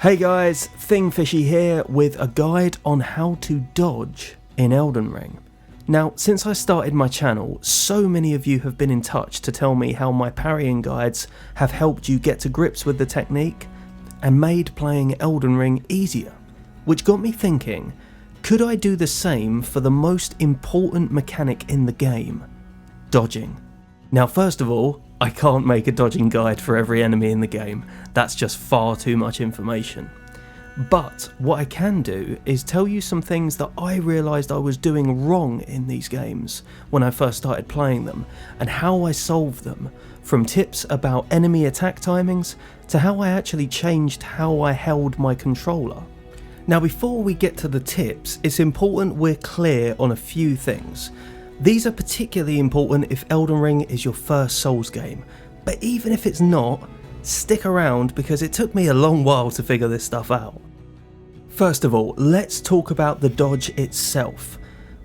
Hey guys, Thingfishy here with a guide on how to dodge in Elden Ring. Now, since I started my channel, so many of you have been in touch to tell me how my parrying guides have helped you get to grips with the technique and made playing Elden Ring easier, which got me thinking, could I do the same for the most important mechanic in the game, dodging? Now, first of all, I can't make a dodging guide for every enemy in the game, that's just far too much information. But what I can do is tell you some things that I realised I was doing wrong in these games when I first started playing them, and how I solved them, from tips about enemy attack timings to how I actually changed how I held my controller. Now, before we get to the tips, it's important we're clear on a few things. These are particularly important if Elden Ring is your first Souls game, but even if it's not, stick around because it took me a long while to figure this stuff out. First of all, let's talk about the dodge itself.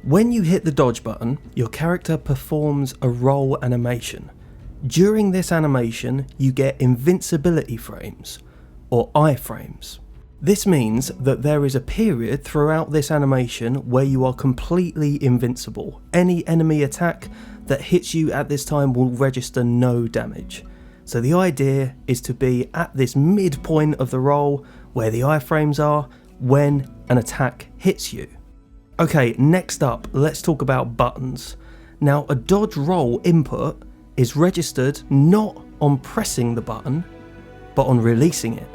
When you hit the dodge button, your character performs a roll animation. During this animation, you get invincibility frames, or iframes. This means that there is a period throughout this animation where you are completely invincible. Any enemy attack that hits you at this time will register no damage. So the idea is to be at this midpoint of the roll where the iframes are when an attack hits you. Okay, next up, let's talk about buttons. Now, a dodge roll input is registered not on pressing the button, but on releasing it.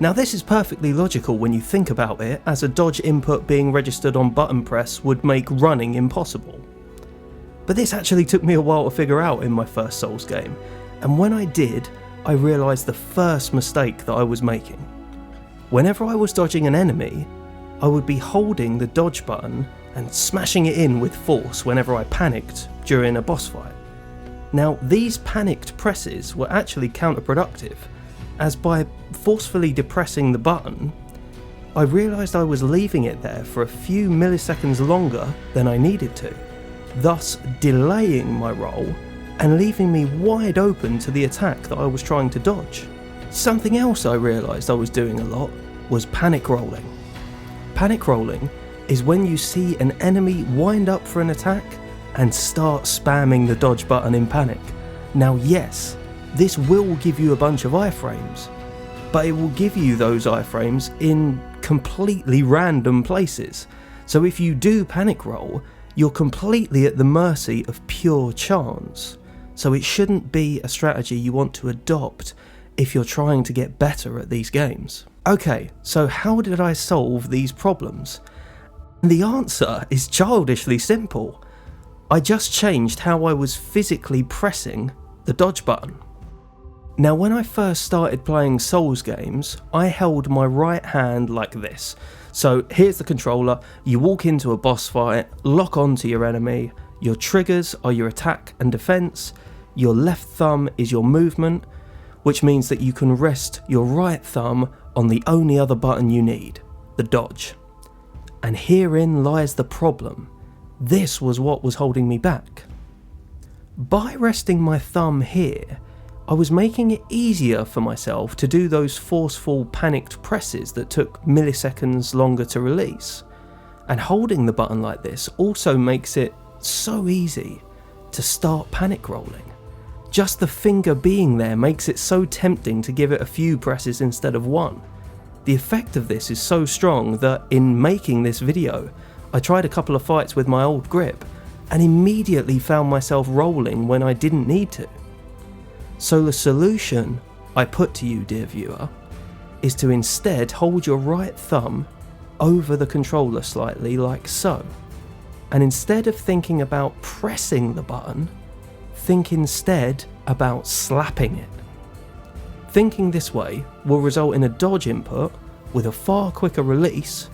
Now, this is perfectly logical when you think about it, as a dodge input being registered on button press would make running impossible. But this actually took me a while to figure out in my first Souls game, and when I did, I realised the first mistake that I was making. Whenever I was dodging an enemy, I would be holding the dodge button and smashing it in with force whenever I panicked during a boss fight. Now, these panicked presses were actually counterproductive, as by forcefully depressing the button, I realised I was leaving it there for a few milliseconds longer than I needed to, thus delaying my roll and leaving me wide open to the attack that I was trying to dodge. Something else I realised I was doing a lot was panic rolling. Panic rolling is when you see an enemy wind up for an attack and start spamming the dodge button in panic. Now, yes, this will give you a bunch of iframes, but it will give you those iframes in completely random places. So if you do panic roll, you're completely at the mercy of pure chance. So it shouldn't be a strategy you want to adopt if you're trying to get better at these games. Okay, so how did I solve these problems? The answer is childishly simple. I just changed how I was physically pressing the dodge button. Now, when I first started playing Souls games, I held my right hand like this. So here's the controller, you walk into a boss fight, lock onto your enemy, your triggers are your attack and defense, your left thumb is your movement, which means that you can rest your right thumb on the only other button you need, the dodge. And herein lies the problem. This was what was holding me back. By resting my thumb here, I was making it easier for myself to do those forceful panicked presses that took milliseconds longer to release. And holding the button like this also makes it so easy to start panic rolling. Just the finger being there makes it so tempting to give it a few presses instead of one. The effect of this is so strong that in making this video, I tried a couple of fights with my old grip and immediately found myself rolling when I didn't need to. So the solution I put to you, dear viewer, is to instead hold your right thumb over the controller slightly like so. And instead of thinking about pressing the button, think instead about slapping it. Thinking this way will result in a dodge input with a far quicker release,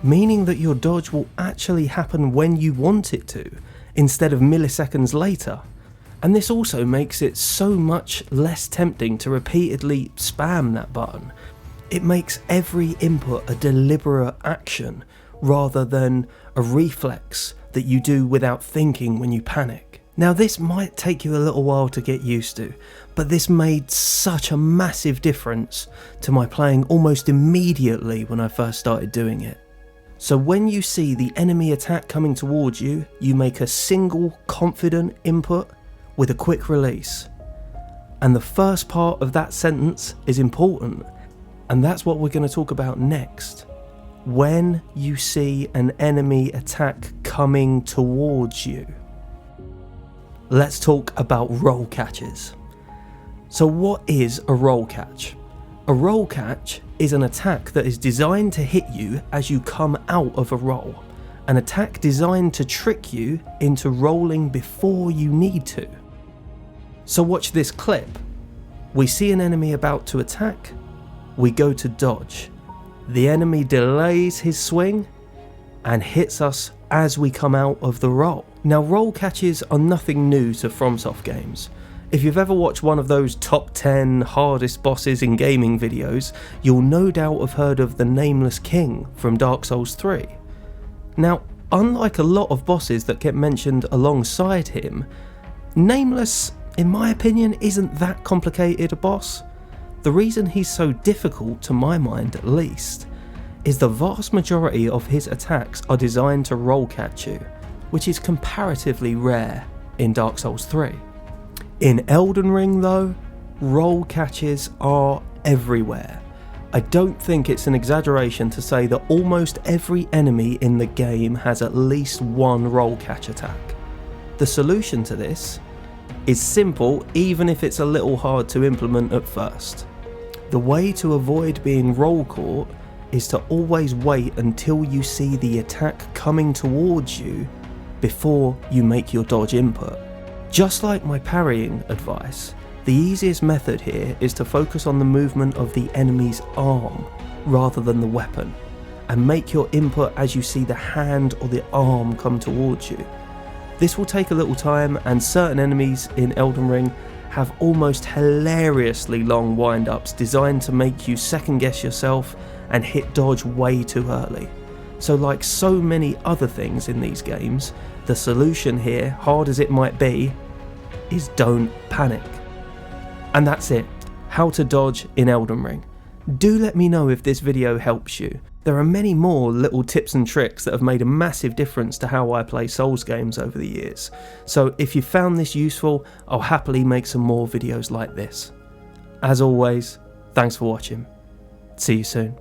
meaning that your dodge will actually happen when you want it to, instead of milliseconds later. And this also makes it so much less tempting to repeatedly spam that button. It makes every input a deliberate action rather than a reflex that you do without thinking when you panic. Now this might take you a little while to get used to, but this made such a massive difference to my playing almost immediately when I first started doing it. So when you see the enemy attack coming towards you, you make a single confident input with a quick release. And the first part of that sentence is important, and that's what we're going to talk about next. When you see an enemy attack coming towards you. Let's talk about roll catches. So what is a roll catch? A roll catch is an attack that is designed to hit you as you come out of a roll. An attack designed to trick you into rolling before you need to. So watch this clip. We see an enemy about to attack. We go to dodge. The enemy delays his swing and hits us as we come out of the roll. Now roll catches are nothing new to FromSoft games. If you've ever watched one of those top 10 hardest bosses in gaming videos, you'll no doubt have heard of the Nameless King from Dark Souls 3. Now, unlike a lot of bosses that get mentioned alongside him, Nameless, in my opinion, isn't that complicated a boss. The reason he's so difficult, to my mind at least, is the vast majority of his attacks are designed to roll catch you, which is comparatively rare in Dark Souls 3. In Elden Ring though, roll catches are everywhere. I don't think it's an exaggeration to say that almost every enemy in the game has at least one roll catch attack. The solution to this is simple, even if it's a little hard to implement at first. The way to avoid being roll caught is to always wait until you see the attack coming towards you before you make your dodge input. Just like my parrying advice, the easiest method here is to focus on the movement of the enemy's arm rather than the weapon, and make your input as you see the hand or the arm come towards you. This will take a little time, and certain enemies in Elden Ring have almost hilariously long wind-ups designed to make you second guess yourself and hit dodge way too early. So like so many other things in these games, the solution here, hard as it might be, is don't panic. And that's it, how to dodge in Elden Ring. Do let me know if this video helps you. There are many more little tips and tricks that have made a massive difference to how I play Souls games over the years. So if you found this useful, I'll happily make some more videos like this. As always, thanks for watching. See you soon.